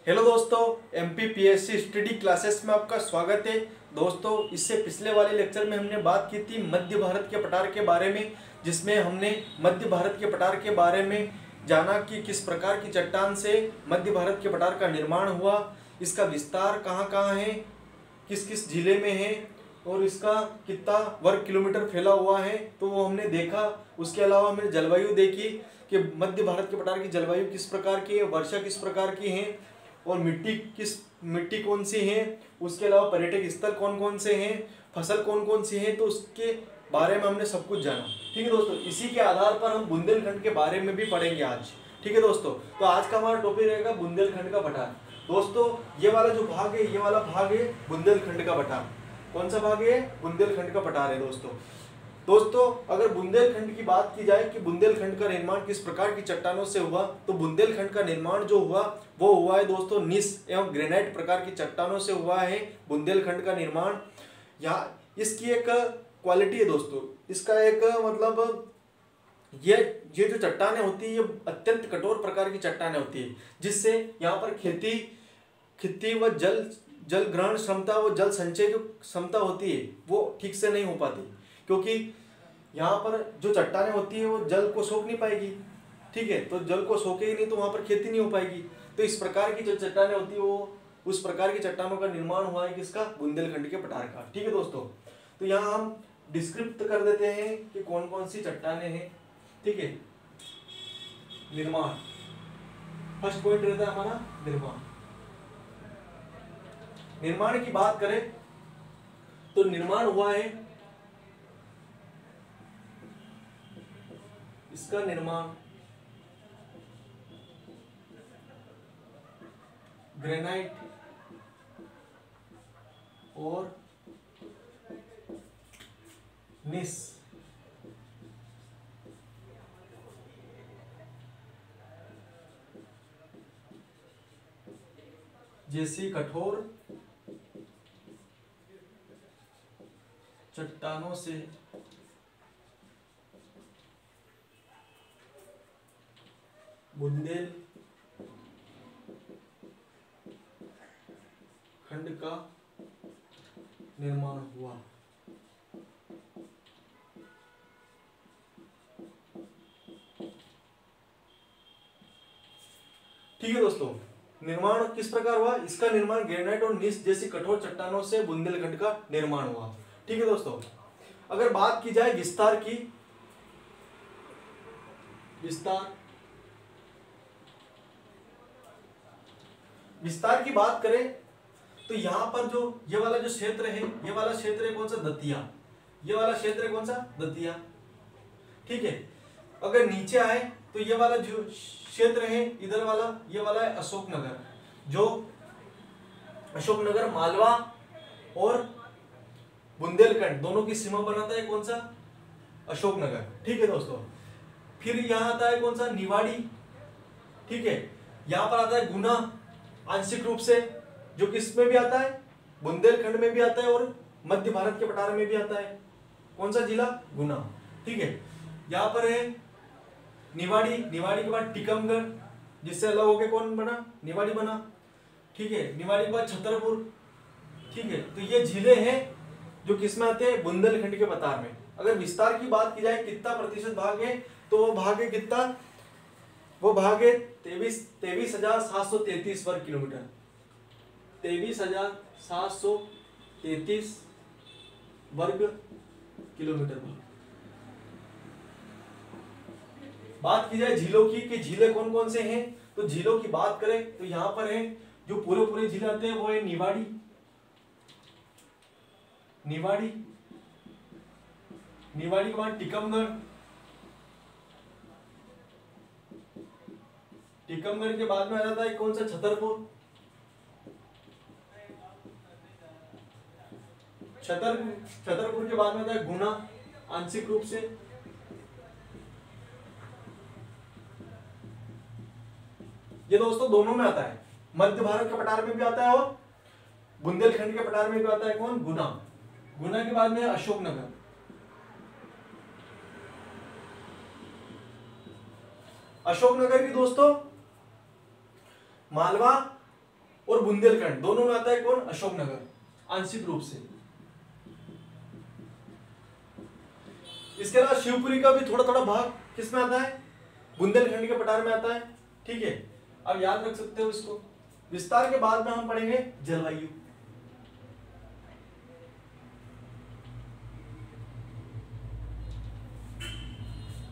Hello दोस्तों, MPPSC study classes में आपका स्वागत है। दोस्तों, इससे पिछले वाले लेक्चर में हमने बात की थी मध्य भारत के पठार के बारे में, जिसमें हमने मध्य भारत के पठार के बारे में जाना कि किस प्रकार की चट्टान से मध्य भारत के पठार का निर्माण हुआ, इसका विस्तार कहाँ कहाँ है, किस किस जिले में है और इसका कितना वर्ग किलोमीटर फैला हुआ है, तो वो हमने देखा। उसके अलावा हमने जलवायु देखी कि मध्य भारत के पठार की जलवायु किस प्रकार की है, वर्षा किस प्रकार की है और मिट्टी कौन सी है। उसके अलावा पर्यटक स्थल कौन कौन से हैं, फसल कौन कौन सी है, तो उसके बारे में हमने सब कुछ जाना। ठीक है दोस्तों, इसी के आधार पर हम बुंदेलखंड के बारे में भी पढ़ेंगे आज। ठीक है दोस्तों, तो आज का हमारा टॉपिक रहेगा बुंदेलखंड का पठार। दोस्तों, ये वाला जो भाग है, ये वाला भाग है बुंदेलखंड का पठार। कौन सा भाग है? बुंदेलखंड का पठार है दोस्तों, अगर बुंदेलखंड की बात की जाए कि बुंदेलखंड का निर्माण किस प्रकार की चट्टानों से हुआ, तो बुंदेलखंड का निर्माण जो हुआ वो हुआ है दोस्तों निस एवं ग्रेनाइट प्रकार की चट्टानों से हुआ है बुंदेलखंड का निर्माण। यहाँ इसकी एक क्वालिटी है दोस्तों, इसका एक मतलब ये जो चट्टानें होती है ये अत्यंत कठोर प्रकार की चट्टानें होती है, जिससे यहाँ पर खेती व जल ग्रहण क्षमता व जल संचय जो क्षमता होती है वो ठीक से नहीं हो पाती, क्योंकि यहाँ पर जो चट्टानें होती है वो जल को सोख नहीं पाएगी। ठीक है, तो जल को सोखेगी नहीं तो वहाँ पर खेती नहीं हो पाएगी। तो इस प्रकार की जो चट्टानें होती है वो उस प्रकार की चट्टानों का निर्माण हुआ है किसका? बुंदेलखंड के पठार का। ठीक है दोस्तों, तो यहाँ हम डिस्क्रिप्ट कर देते हैं कि कौन कौन सी चट्टानें हैं। ठीक है, निर्माण फर्स्ट पॉइंट रहता है हमारा निर्माण की बात करें तो निर्माण हुआ है, इसका निर्माण ग्रेनाइट और निस जैसी कठोर चट्टानों से बुंदेलखंड का निर्माण हुआ। ठीक है दोस्तों, निर्माण किस प्रकार हुआ? इसका निर्माण ग्रेनाइट और निस जैसी कठोर चट्टानों से बुंदेलखंड का निर्माण हुआ। ठीक है दोस्तों, अगर बात की जाए विस्तार की, विस्तार की बात करें तो यहाँ पर जो ये वाला जो क्षेत्र है, ये वाला क्षेत्र है कौन सा? दतिया। ये वाला क्षेत्र है कौन सा? दतिया। ठीक है, अगर नीचे आए तो ये वाला जो क्षेत्र है इधर वाला, ये वाला है अशोकनगर। जो अशोकनगर मालवा और बुंदेलखंड दोनों की सीमा बनाता है कौन सा? अशोकनगर। ठीक है दोस्तों, फिर यहाँ आता है कौन सा? निवाड़ी। ठीक है, यहाँ पर आता है गुना आंशिक रूप से, जो किस में भी आता है? बुंदेलखंड में भी आता है और मध्य भारत के पठार में भी आता है। कौन सा जिला? गुना। ठीक है, यहाँ पर है निवाड़ी के बाद टीकमगढ़, जिससे अलग होके कौन बना? निवाड़ी बना। ठीक है, निवाड़ी के बाद छतरपुर। ठीक है, तो ये जिले हैं जो किसमें आते हैं? बुंदेलखंड के पठार में। अगर विस्तार की बात की जाए कितना प्रतिशत भाग है, तो वो भाग है कितना? वो भाग है 23,733 वर्ग किलोमीटर। 23,733 वर्ग किलोमीटर। बात की जाए झीलों की कि झीलें कौन कौन से हैं, तो झीलों की बात करें तो यहाँ पर है जो पूरे झील आते हैं वो है निवाड़ी के बाद टीकमगढ़ के बाद में आ जाता है कौन सा? छतरपुर के बाद में आता है गुना आंशिक रूप से। ये दोस्तों दोनों में आता है, मध्य भारत के पठार में भी आता है और बुंदेलखंड के पठार में भी आता है कौन? गुना के बाद में अशोकनगर। अशोकनगर की दोस्तों मालवा और बुंदेलखंड दोनों में आता है कौन? अशोकनगर, आंशिक रूप से। इसके अलावा शिवपुरी का भी थोड़ा थोड़ा भाग किस में आता है? बुंदेलखंड के पठार में आता है। ठीक है, अब याद रख सकते हो इसको। विस्तार के बाद में हम पढ़ेंगे जलवायु।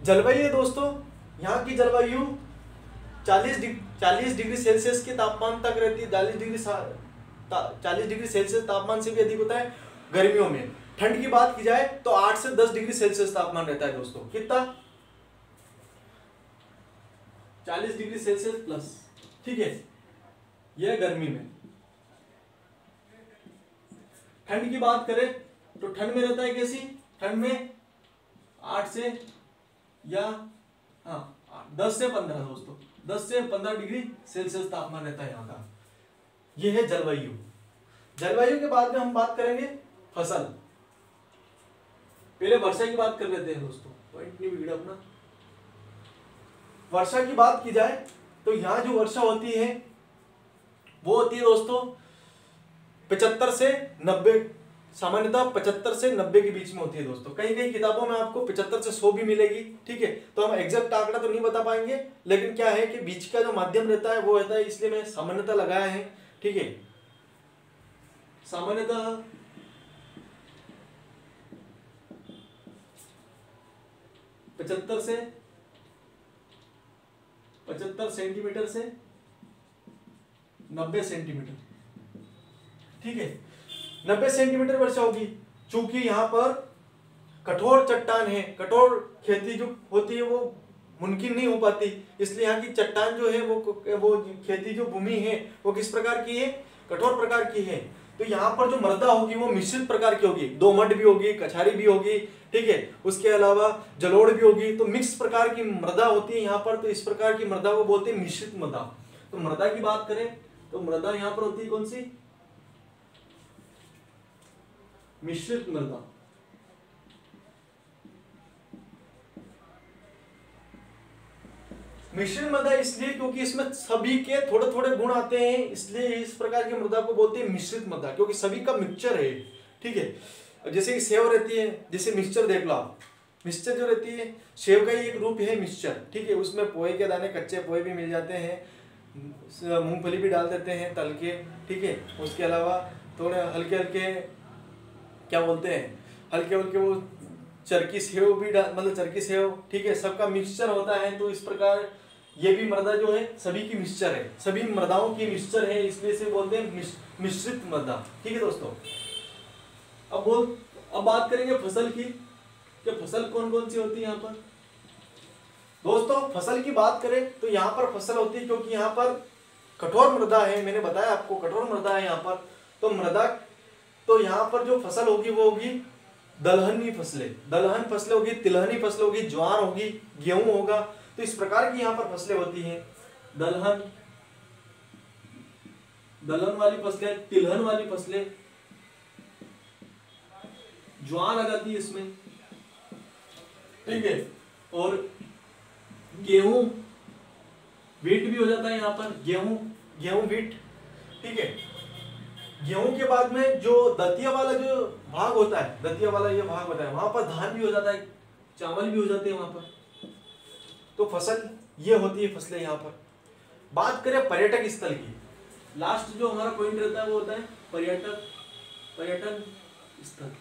जलवायु दोस्तों, यहाँ की जलवायु 40 डिग्री सेल्सियस के तापमान तक रहती है। 40 डिग्री सेल्सियस तापमान से भी अधिक होता है गर्मियों में। ठंड की बात की जाए तो 8 से 10 डिग्री सेल्सियस तापमान रहता है दोस्तों। कितना? 40 डिग्री सेल्सियस प्लस। ठीक है, यह गर्मी में। ठंड की बात करें तो ठंड में रहता है कैसी? ठंड में 8 से या 10 से 15 दोस्तों, 10 से 15 डिग्री सेल्सियस तापमान रहता है यहाँ का। यह है जलवायु। जलवायु के बाद में हम बात करेंगे फसल। पहले वर्षा की बात कर लेते हैं दोस्तों, पॉइंट नहीं बिगड़ा अपना। वर्षा की बात की जाए तो यहाँ जो वर्षा होती है वो होती है दोस्तों 75 से 90, सामान्यतः 75 से 90 के बीच में होती है दोस्तों। कई कई किताबों में आपको 75 से 100 भी मिलेगी। ठीक है, तो हम एग्जैक्ट आंकड़ा तो नहीं बता पाएंगे, लेकिन क्या है कि बीच का जो माध्यम रहता है वो रहता है, इसलिए मैं सामान्यतः लगाया है। ठीक है, सामान्यतः 75 सेंटीमीटर से 90 सेंटीमीटर। ठीक है, 90 सेंटीमीटर वर्षा होगी। चूंकि यहाँ पर कठोर चट्टान है, कठोर खेती जो होती है वो मुमकिन नहीं हो पाती, इसलिए यहाँ की चट्टान जो है वो खेती जो भूमि है वो किस प्रकार की है? कठोर प्रकार की है। तो यहाँ पर जो मृदा होगी वो मिश्रित प्रकार की होगी, दोमट भी होगी, कछारी भी होगी। ठीक है, उसके अलावा जलोढ़ भी होगी। तो मिक्स प्रकार की मृदा होती है यहाँ पर। तो इस प्रकार की मृदा को बोलते हैं मिश्रित मृदा। तो मृदा की बात करें तो मृदा यहाँ पर होती है कौन सी? मिश्रित मृदा। मिश्रित मृदा इसलिए क्योंकि इसमें सभी के थोड़े थोड़े गुण आते हैं, इसलिए इस प्रकार की मृदा को बोलते हैं मिश्रित मृदा, क्योंकि सभी का मिक्सचर है। ठीक है, जैसे कि सेव रहती है, जैसे मिक्सचर देख लो आप। मिक्सचर जो रहती है सेव का ही एक रूप है मिक्सचर। ठीक है, उसमें पोहे के दाने, कच्चे पोहे भी मिल जाते हैं, मूंगफली भी डाल देते हैं तल के। ठीक है, उसके अलावा थोड़े हल्के हल्के क्या बोलते हैं, हल्के हल्के वो चरकी सेव भी मतलब चरकी सेव। ठीक है, सबका मिक्सचर होता है। तो इस प्रकार ये भी मृदा जो है सभी की मिक्सचर है, सभी मृदाओं की मिक्सचर है, इसलिए से बोलते हैं मिश्रित मृदा। ठीक है दोस्तों, अब बात करेंगे फसल की कि फसल कौन कौन सी होती है यहाँ पर। दोस्तों फसल की बात करें तो यहाँ पर फसल होती है क्योंकि यहाँ पर कठोर मृदा है। मैंने बताया आपको कठोर मृदा है यहाँ पर। तो मृदा, तो यहाँ पर जो फसल होगी वो होगी दलहनी फसलें होगी, तिलहनी फसलें होगी, ज्वार होगी, गेहूं होगा। तो इस प्रकार की यहाँ पर फसलें होती हैं। दलहन वाली फसलें, तिलहन वाली फसलें, ज्वार आ जाती है इसमें। ठीक है, और गेहूं, वीट भी हो जाता है यहाँ पर, गेहूं वीट। ठीक है, गेहूं के बाद में जो दतिया वाला जो भाग होता है, दतिया वाला ये भाग होता है, वहां पर धान भी हो जाता है, चावल भी हो जाते हैं वहां पर। तो फसल ये होती है फसलें यहाँ पर। बात करें पर्यटक स्थल की, लास्ट जो हमारा पॉइंट रहता है वो होता है पर्यटन स्थल।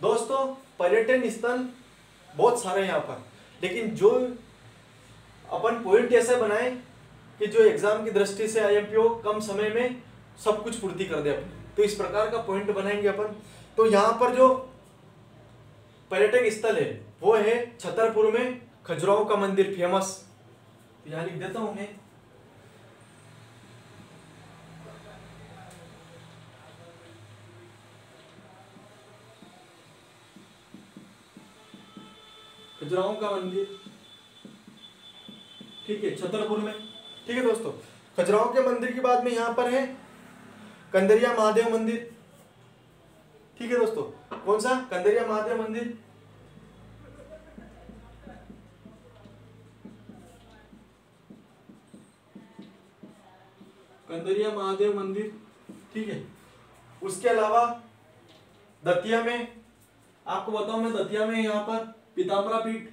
दोस्तों पर्यटन स्थल बहुत सारे हैं यहाँ पर, लेकिन जो अपन पॉइंट ऐसे बनाए कि जो एग्जाम की दृष्टि से आईएमपीओ कम समय में सब कुछ पूर्ति कर दे अपन, तो इस प्रकार का पॉइंट बनाएंगे अपन। तो यहाँ पर जो पर्यटक स्थल है वो है छतरपुर में खजुराहो का मंदिर फेमस, यहाँ लिख देता हूं मैं। खजुराहो का मंदिर, ठीक है, छतरपुर में। ठीक है दोस्तों, खजुराहो के मंदिर के बाद में यहाँ पर है कंदरिया महादेव मंदिर। ठीक है दोस्तों, कौन सा? कंदरिया महादेव मंदिर। कंदरिया महादेव मंदिर, ठीक है। उसके अलावा दतिया में आपको बताऊं मैं, दतिया में यहाँ पर पीताम्बरा पीठ,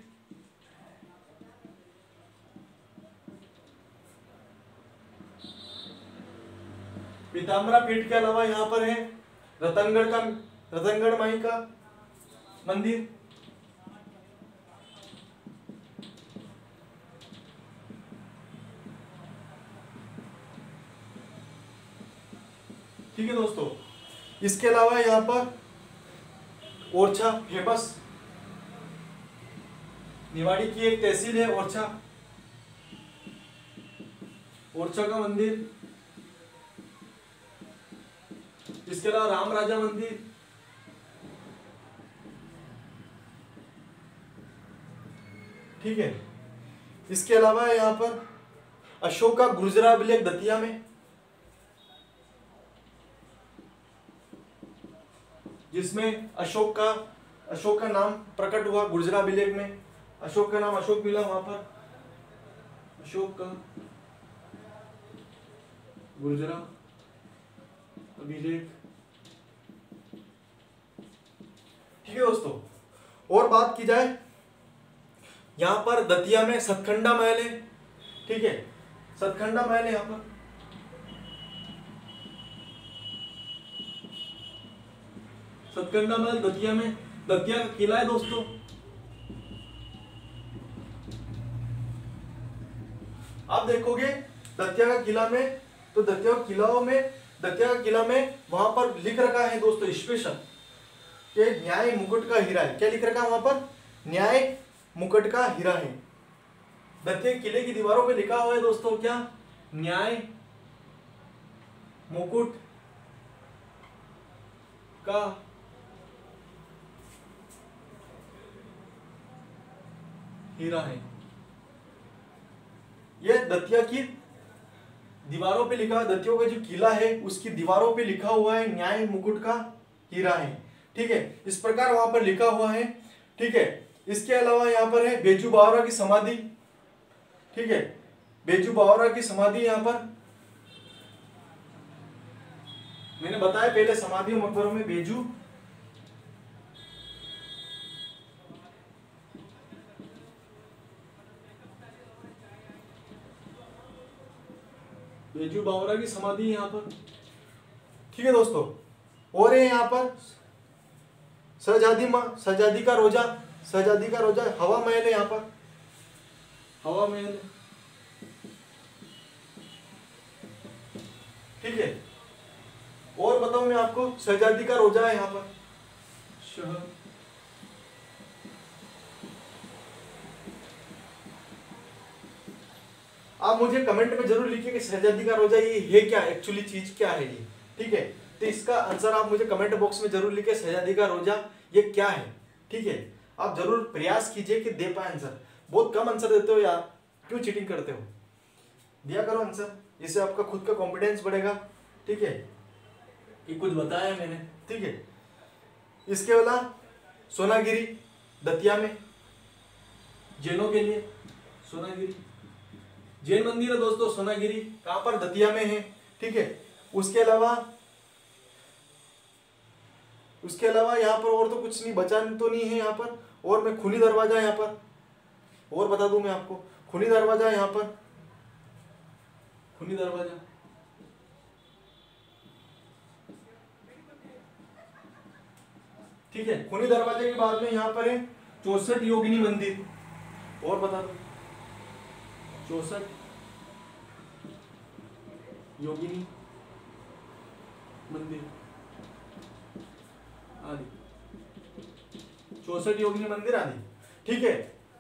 पीताम्बरा पीठ के अलावा यहाँ पर है रतनगढ़ माई का मंदिर, ठीक है दोस्तों। इसके अलावा यहाँ पर ओरछा फेमस, निवाड़ी की एक तहसील है ओरछा, ओरछा का मंदिर। इसके अलावा राम राजा मंदिर, ठीक है। इसके अलावा यहाँ पर अशोक का गुर्जरा अभिलेख दतिया में, जिसमें अशोक का नाम प्रकट हुआ गुर्जरा अभिलेख में। अशोक का नाम अशोक मिला वहां पर, अशोक का गुर्जरा अभिलेख, ठीक है दोस्तों। और बात की जाए, यहां पर दतिया में सतखंडा महल है, ठीक है, सतखंडा महल है यहाँ पर, सतखंडा महल दतिया में। दतिया का किला है दोस्तों, आप देखोगे दतिया का किला में, तो दतिया का किला में वहां पर लिख रखा है दोस्तों स्पेशल कि न्याय मुकुट का हीरा है। क्या लिख रखा है वहां पर? न्याय मुकुट का हीरा है। दतिया किले की दीवारों पे लिखा हुआ है दोस्तों क्या? न्याय मुकुट का हीरा है। यह दतिया की दीवारों पे लिखा, दतिया का जो किला है उसकी दीवारों पे लिखा हुआ है न्याय मुकुट का हीरा है, ठीक है। इस प्रकार वहां पर लिखा हुआ है, ठीक है। इसके अलावा यहाँ पर है बेजू बावरा की समाधि, ठीक है, बेजू बावरा की समाधि। यहाँ पर मैंने बताया पहले समाधि मकबरों में बेजू बावरा की समाधि यहाँ पर, ठीक है दोस्तों। और है यहाँ पर शहजादी का रोजा हवा महल है यहाँ पर, हवा महल, ठीक है। और बताऊं मैं आपको, शहजादी का रोजा है यहाँ पर, आप मुझे कमेंट में जरूर लिखिए कि शहजादी का रोजा ये है क्या, एक्चुअली चीज क्या है ये, ठीक है। तो इसका आंसर आप मुझे कमेंट बॉक्स में जरूर लिखिए, शहजादी का रोजा ये क्या है, ठीक है। आप जरूर प्रयास कीजिए कि दे पाए आंसर। बहुत कम आंसर देते हो यार, क्यों चीटिंग करते हो? दिया करो आंसर, इससे आपका खुद का कॉन्फिडेंस बढ़ेगा, ठीक है, कि कुछ बताया मैंने, ठीक है। इसके अलावा सोनागिरी दतिया में, जैनों के लिए सोनागिरी जैन मंदिर है दोस्तों। सोनागिरी कहां पर? दतिया में है, ठीक है। उसके अलावा यहाँ पर और तो कुछ नहीं बचा, तो नहीं है यहाँ पर। और मैं खूनी दरवाजा यहाँ पर और बता दूं मैं आपको, खूनी दरवाजा यहाँ पर, खूनी दरवाजा, ठीक है। खूनी दरवाजे के बाद में यहाँ पर है 64 योगिनी मंदिर। और बता दो 64 योगिनी मंदिर आदि, 64 योगिनी मंदिर आदि, ठीक है।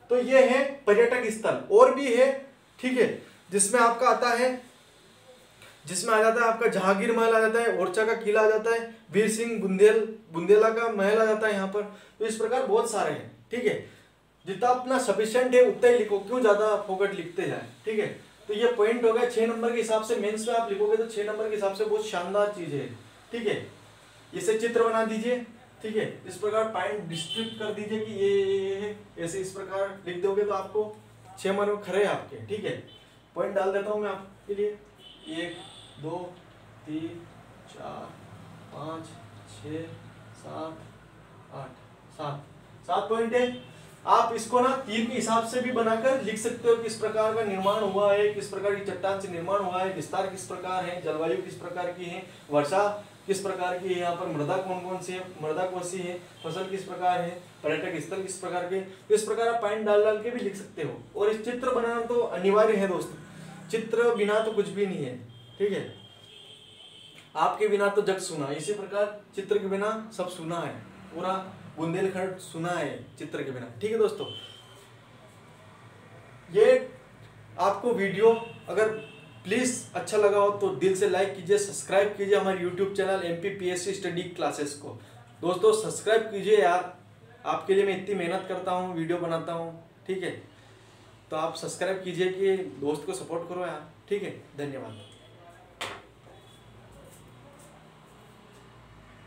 तो ये है पर्यटक स्थल। और भी है, ठीक है, जिसमें आपका आता है, जिसमें आ जाता है आपका जहांगीर महल आ जाता है, ओरछा का किला आ जाता है, वीर सिंह बुंदेला का महल आ जाता है यहाँ पर। तो इस प्रकार बहुत सारे हैं, ठीक है। जितना अपना सफिशिएंट है उतना ही लिखो, क्यों ज्यादा फोकट लिखते जाए, ठीक है। तो ये पॉइंट हो गया 6 नंबर के हिसाब से। मेंस में आप लिखोगे तो 6 नंबर के हिसाब से बहुत शानदार चीज है, ठीक है। इसे चित्र बना दीजिए, ठीक है। इस प्रकार पॉइंट डिस्क्रिप्ट कर दीजिए कि ये ऐसे इस प्रकार लिख दोगे तो आपको 6 नंबर खरे आपके, ठीक है। पॉइंट डाल देता हूं मैं आपके लिए, 1 2 3 4 5 6 7 8 7 पॉइंट है। आप इसको ना तीर के हिसाब से भी बनाकर लिख सकते हो, किस प्रकार का निर्माण हुआ है, किस प्रकार की चट्टान से निर्माण हुआ है, विस्तार किस प्रकार है, जलवायु किस प्रकार की है, वर्षा किस प्रकार की है, यहाँ पर मृदा कौन कौन सी है, मृदा कौन सी है, फसल किस प्रकार है, पर्यटक स्थल किस प्रकार के, तो इस प्रकार आप पॉइंट डाल डाल के भी लिख सकते हो। और इस चित्र बनाना तो अनिवार्य है दोस्तों, चित्र बिना तो कुछ भी नहीं है, ठीक है। आपके बिना तो जग सुना, इसी प्रकार चित्र के बिना सब सुना है, पूरा बुंदेलखंड सुना है चित्र के बिना, ठीक है दोस्तों। ये आपको वीडियो अगर प्लीज अच्छा लगा हो तो दिल से लाइक कीजिए, सब्सक्राइब कीजिए हमारे YouTube channel MPPSC study classes को। दोस्तों सब्सक्राइब कीजिए यार, आपके लिए मैं इतनी मेहनत करता हूँ, वीडियो बनाता हूँ, ठीक है। तो आप सब्सक्राइब कीजिए कि दोस्त को सपोर्ट करो यार, ठीक है। धन्यवाद।